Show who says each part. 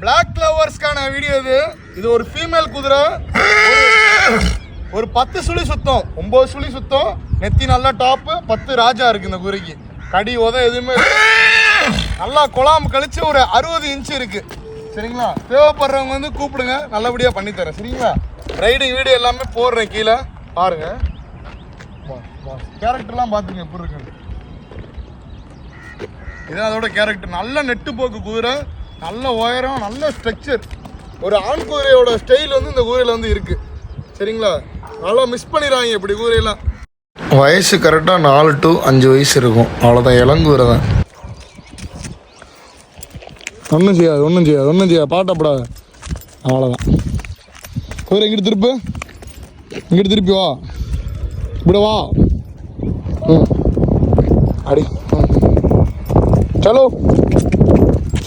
Speaker 1: Black லவர்ஸ்க்கான video இது ஒரு female குதிரை. ஒரு 10 சுழி சுத்தம், 9 சுழி சுத்தம், நெத்தி நல்லா டாப்பு, 10 ராஜா இருக்கு இந்த குதிரைக்கு. கடி எதுவுமே நல்லா குழாம் கழிச்சு ஒரு 60 இன்ச்சு இருக்கு. சரிங்களா? தேவைப்படுறவங்க வந்து கூப்பிடுங்க, நல்லபடியாக பண்ணித்தரேன். சரிங்களா? ரைடிங் வீடியோ எல்லாமே போடுறேன், கீழே பாருங்க. கேரக்டர்லாம் பார்த்துங்க எப்படி இருக்கு. இதான் அதோட கேரக்டர். நல்ல நெட்டு போக்கு குதிரை, நல்ல உயரம், நல்ல ஸ்ட்ரக்சர். ஒரு ஆண் குதிரையோட ஸ்டைல் வந்து இந்த குதிரையில் வந்து இருக்கு. சரிங்களா? நல்லா மிஸ் பண்ணிடுறாங்க இப்படி குதிரையெல்லாம். வயசு கரெக்டாக 4 to 5 வயசு இருக்கும், அவ்வளோதான். இளங்குதிரை தான். ஒன்றும் செய்யாது பாட்டப்படாது, அவ்வளோதான். குதிரை இங்கிட்டு திருப்பி வா, இப்படி வா. அடி சலோ.